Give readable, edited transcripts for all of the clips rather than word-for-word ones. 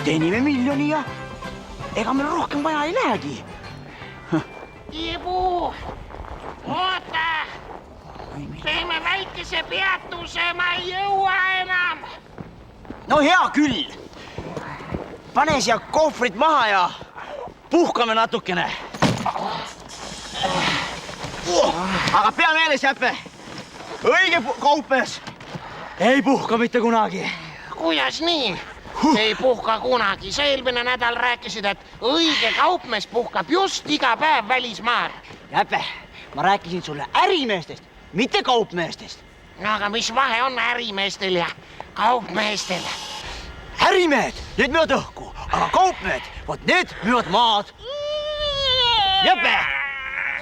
teenime miljoni ja ega meil rohkem vaja ei lähegi. Ibu, oota! Teeme väikese peatuse, ma ei jõua enam! No hea küll! Pane siia kohvrid maha ja puhkame natukene. Aga pea meeles, Jäpe! Õige kaupmees ei puhka mitte kunagi. Kuidas nii? Ei puhka kunagi. Sa eelmine nädal rääkisid, et õige kaupmees puhkab just iga päev välismaal. Jäpe, ma rääkisin sulle ärimeestest, mitte kaupmeestest. No aga mis vahe on ärimeestel ja kaupmeestel? Ärimehed, need müüvad õhku, aga kaupmehed, vot need müüvad maad. Jäpe,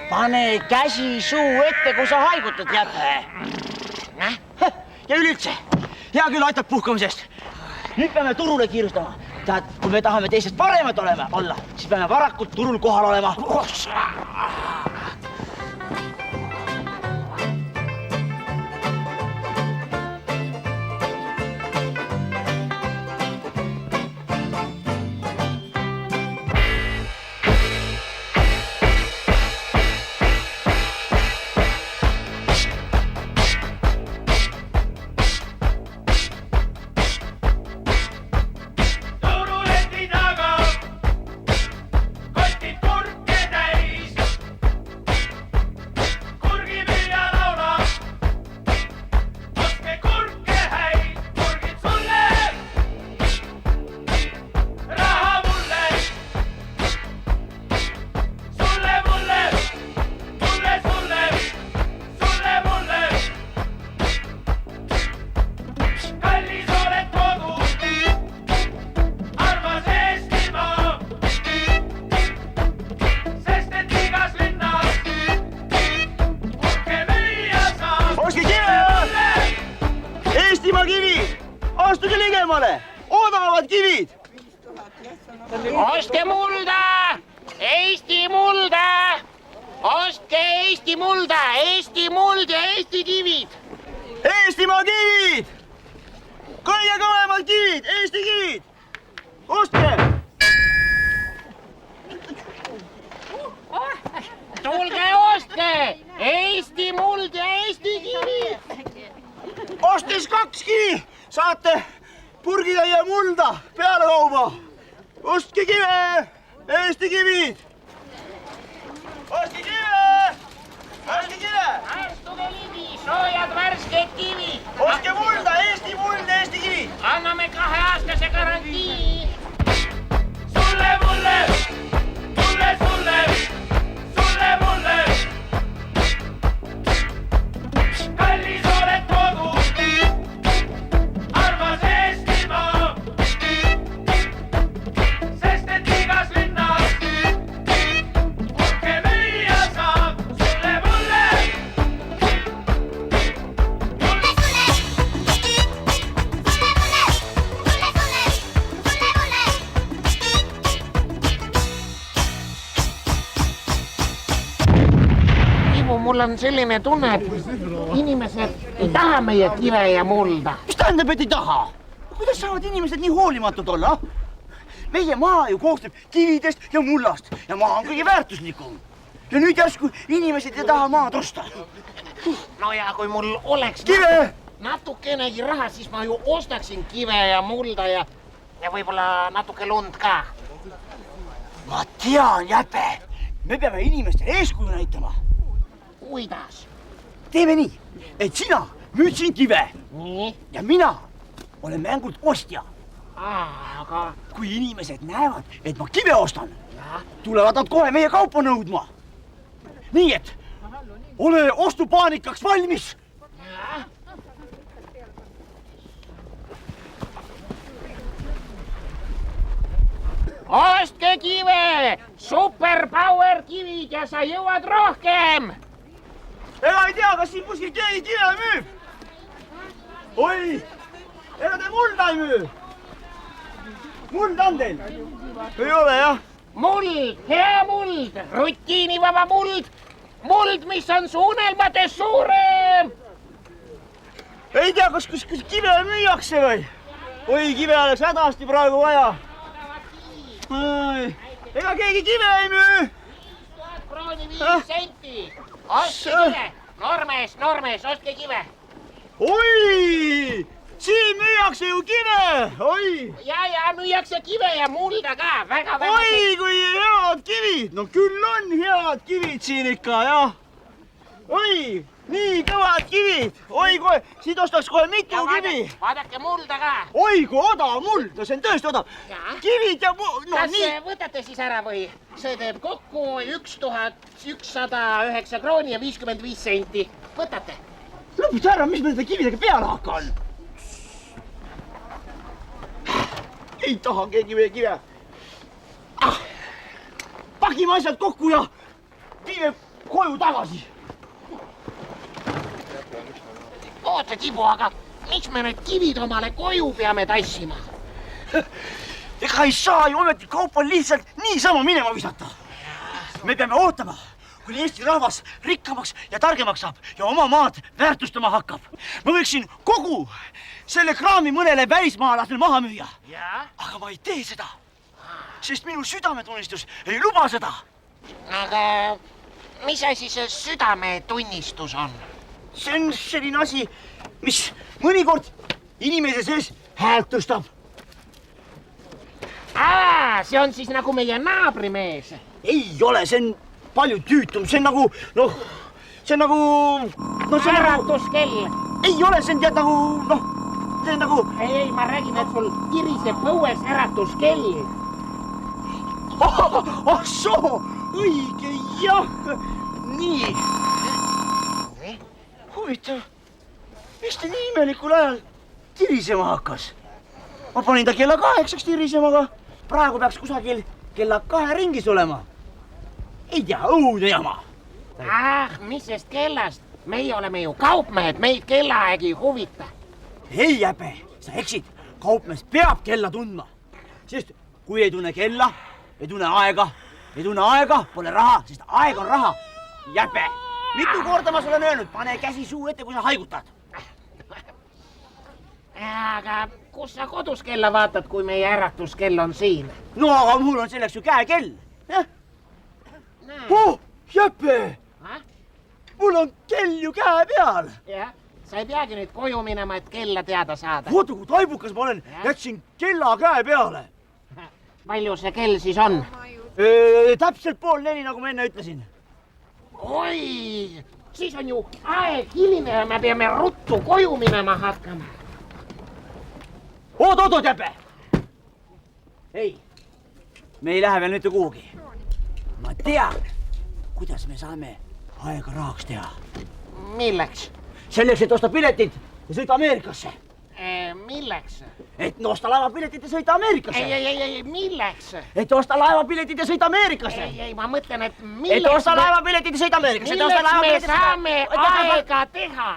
pane käsi suu ette, kui sa haigutad, Jäpe. Ja üleüldse, hea küll aitab puhkamisest. Nüüd peame turule kiirustama. Tead, kui me tahame teistest paremad olla, siis peame varakult turul kohal olema. Astuge ligemale! Odavad kivid! Ostke mulda! Eesti mulda! Ostke Eesti mulda! Eesti muld ja Eesti kivid! Eestimaa kivid! Kõige kõvemad kivid! Eesti kivid! Ostke! Tulge ostke! Eesti muld ja Eesti kivid! Ostes 2 kivi! Saate purgitäie mulda peale kauba. Ostke kive! Eesti kivid! Ostke kive! Ostke kive! Astuge ligi, soojad värsked kivid! Ostke mulda! Eesti muld, Eesti kivid! Anname 2-aastase garantii! Sulle, mulle! Mulle, sulle! Sulle, mulle! Kallis oled kodu! Armas Eestimaa! Sest et igas linnas uhke müüa saab! Sulle, mulle! Mulle, Ivo, mul on selline tunne, et inimesed ei taha meie kive ja mulda. Mis tähendab, et ei taha? Kuidas saavad inimesed nii hoolimatud olla? Meie maa ju koostub kividest ja mullast ja maa on kõige väärtuslikum. Ja nüüd järsku inimesed ei taha maad osta. No ja kui mul oleks Kive! natukenegi raha, siis ma ju ostaksin kive ja mulda ja võib-olla natuke lund ka. Ma tean, Jäpe, me peame inimestele eeskuju näitama. Kuidas? Teeme nii, et sina müüd siin kive Nii? ja mina olen mängult ostja. Aga... Kui inimesed näevad, et ma kive ostan, Ja? tulevad nad kohe meie kaupa nõudma. Nii et ole ostupaanikaks valmis. Ja? Ostke kive! Superpower kivid ja sa jõuad rohkem! Ega ei tea, kas siin kuskil keegi kive müüb? Oi, ega te mulda ei müü? Muld on teil? Ei ole, jah? Muld, hea muld, rutiinivaba muld, muld, mis on su unelmates suurem! Ei tea, kas kuskil kive müüakse või? Oi, kive oleks hädasti praegu vaja. ega keegi kive ei müü. 5000 krooni 5 senti. Ostke kive. Noormees, ostke kive. Oi, siin müüakse ju kive. Oi, Ja müüakse kive ja mulda ka. Väga. oi kui head kivid. No küll on head kivid siin ikka, jah. Oi, nii kõvad kivid. Oi, kohe, siit ostaks kohe mitu kivi. Vaadake mulda ka. Oi, kui odav muld. No see on tõesti odav. Kivid ja no Kas nii. võtate siis ära või? See teeb kokku 1109 krooni ja 55 senti. Võtate? Lõpuks ära, mis ma nende kividega peale hakkan? Ei taha keegi veel kive. Pakime asjad kokku ja viime koju tagasi. Oota, Tibu, aga miks me need kivid omale koju peame tassima? Ega ei saa ju ometi kaupa lihtsalt niisama minema visata. Me peame ootama, kuni Eesti rahvas rikkamaks ja targemaks saab ja oma maad väärtustama hakkab. Ma võiksin kogu selle kraami mõnele välismaalasele maha müüa. Aga ma ei tee seda, sest minu südametunnistus ei luba seda. Aga mis asi see südametunnistus on? See on selline asi, mis mõnikord inimese sees häält tõstab. See on siis nagu meie naabrimees. Ei ole, see on palju tüütum, see on nagu, see on nagu... Äratuskell. Ei ole, see on tead nagu, see on nagu... Ei, ma räägin, et sul kiriseb õues äratuskell. Ah soo, õige, jah. Nii. Huvitav, mis ta nii imelikul ajal tirisema hakkas? Ma panin ta kella 8 tirisema, aga praegu peaks kusagil kella 2 ringis olema. Ei tea, õudne jama. Mis sest kellast? Meie oleme ju kaupmehed, meid kellaaeg ei huvita. Ei jäbe, sa eksid. Kaupmees peab kella tundma. Sest kui ei tunne kella, ei tunne aega, pole raha, sest aeg on raha. Jäbe, mitu korda ma sulle olen öelnud, pane käsi suu ette, kui sa haigutad. Aga kus sa kodus kella vaatad, kui meie äratuskell on siin? No aga mul on selleks ju käekell. Oh, Jeppe! Mul on kell ju käe peal. Jah, sa ei peagi nüüd koju minema, et kella teada saada. Oota, kui taibukas ma olen, jätsin kella käe peale. Palju see kell siis on? Täpselt 3:30, nagu ma enne ütlesin. Oi, siis on ju aeg hiline ja me peame ruttu koju minema hakkama. Oot, Jeppe! Ei, me ei lähe veel mitte kuhugi. Ma tean, kuidas me saame aega rahaks teha. Milleks? Selleks, et osta piletid ja sõita Ameerikasse. Milleks? Et osta laevapiletid ja sõita Ameerikasse. Ei, milleks? Et osta laevapiletid ja sõita Ameerikasse. Ei, ma mõtlen, et milleks... Et osta laevapiletid ja sõita Ameerikasse. Milleks me saame aega teha?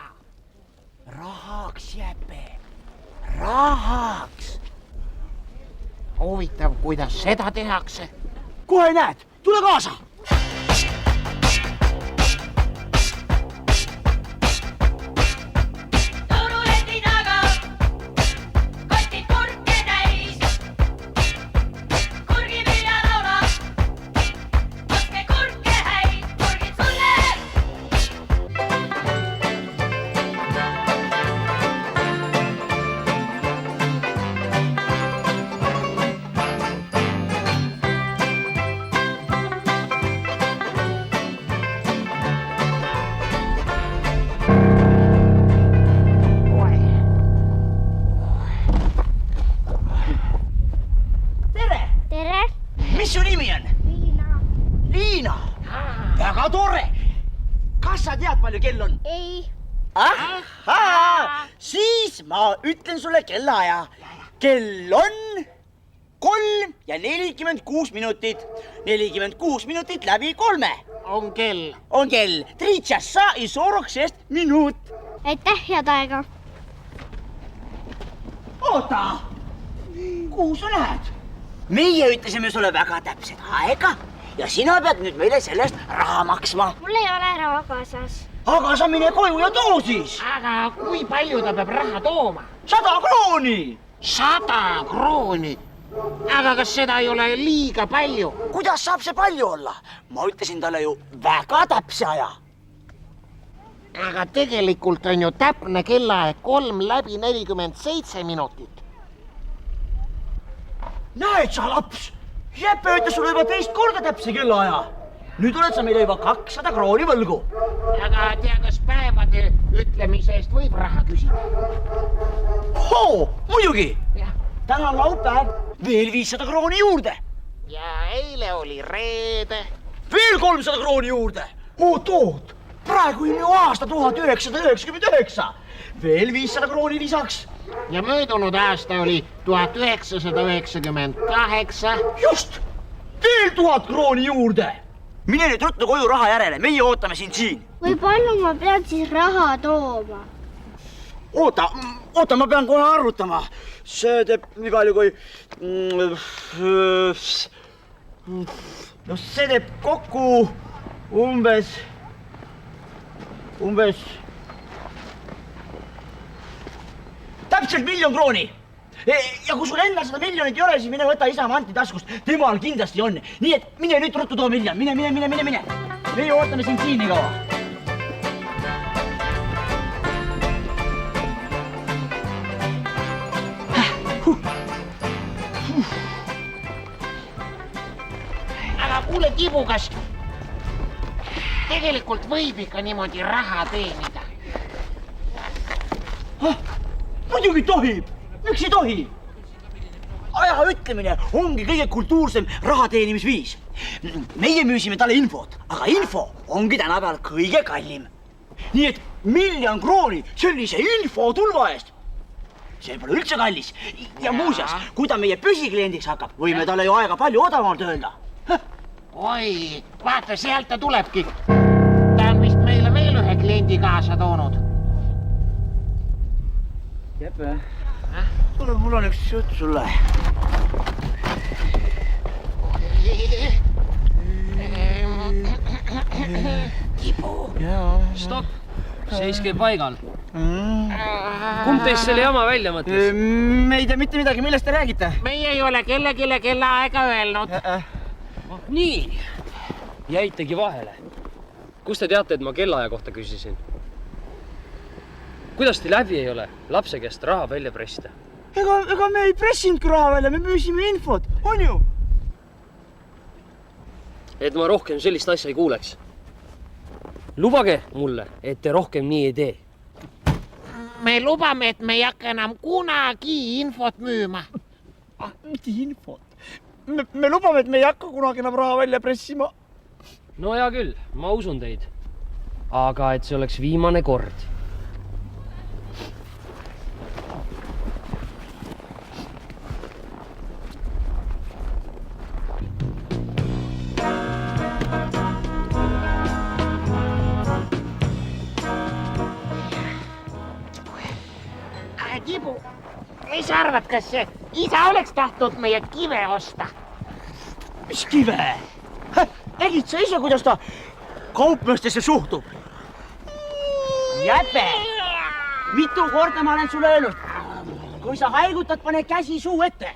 Rahaks, Jeppe. Rahaks. Huvitav, kuidas seda tehakse? Kohe näed, tule kaasa. Mis su nimi on? Liina. Väga tore. Kas sa tead, palju kell on? Ei. Siis ma ütlen sulle kellaaja. Kell on 3:46 minutit. 46 minutit läbi 3. On kell. On kell. 3 часа и 46 minut. Aitäh, head aega. Oota, kuhu sa lähed? Meie ütlesime sulle väga täpset aega ja sina pead nüüd meile sellest raha maksma. Mul ei ole raha kaasas. Aga sa mine koju ja too siis. Aga kui palju ta peab raha tooma? 100 krooni. 100 krooni? aga kas seda ei ole liiga palju? kuidas saab see palju olla? ma ütlesin talle ju väga täpse aja. aga tegelikult on ju täpne kellaaeg 3:47 minutit. näed sa, laps, Jeppe ütles sulle juba teist korda täpse kellaaja. nüüd oled sa meile juba 200 krooni võlgu. aga tea, kas päevade ütlemise eest võib raha küsida? muidugi. jah. täna on laupäev, veel 500 krooni juurde. ja eile oli reede. veel 300 krooni juurde. oot, praegu on ju aasta 1999. veel 500 krooni lisaks. ja möödunud aasta oli 1998. just, veel 1000 krooni juurde. mine nüüd ruttu koju raha järele, meie ootame sind siin. või palju ma pean siis raha tooma? oota, ma pean kohe arvutama. see teeb nii palju kui... no see teeb kokku umbes... täpselt 1 000 000 krooni. ja kui sul endal 100 miljonit ei ole, siis mine võta isa Manti taskust. Temal kindlasti on. nii et mine nüüd ruttu too miljon. Mine. meie ootame sind siin nii kaua. aga kuule, Kibu, kas tegelikult võib ikka niimoodi raha teenida? muidugi tohib, miks ei tohi? aja ütlemine ongi kõige kultuursem raha teenimisviis. meie müüsime talle infot, aga info ongi tänapäeval kõige kallim. nii et 1 000 000 krooni sellise infotulva eest, see pole üldse kallis. ja muuseas, kui ta meie püsikliendiks hakkab, võime talle ju aega palju odavamalt öelda. oi, vaata, sealt ta tulebki. ta on vist meile veel ühe kliendi kaasa toonud. Jeppe, kuule, mul on üks jutt sulle. Kibu. Stopp, seiske paigal. Kumb teist selle jama välja mõtles? me ei tea mitte midagi, millest te räägite? meie ei ole kellelegi kellaaega öelnud. Nii, jäitegi vahele. Kust te teate, et ma kellaaja kohta küsisin? Kuidas teil läbi ei ole lapse käest raha välja pressida? ega me ei pressinudki raha välja, me müüsime infot, on ju? Et ma rohkem sellist asja ei kuuleks. Lubage mulle, et te rohkem nii ei tee. me lubame, et me ei hakka enam kunagi infot müüma. mitte infot. me lubame, et me ei hakka kunagi enam raha välja pressima. No hea küll, ma usun teid. Aga et see oleks viimane kord. Kibu, mis sa arvad, kas isa oleks tahtnud meie kive osta? mis kive? Nägid sa ise, kuidas ta kaupmeestesse suhtub? Jeppe, mitu korda ma olen sulle öelnud, kui sa haigutad, pane käsi suu ette.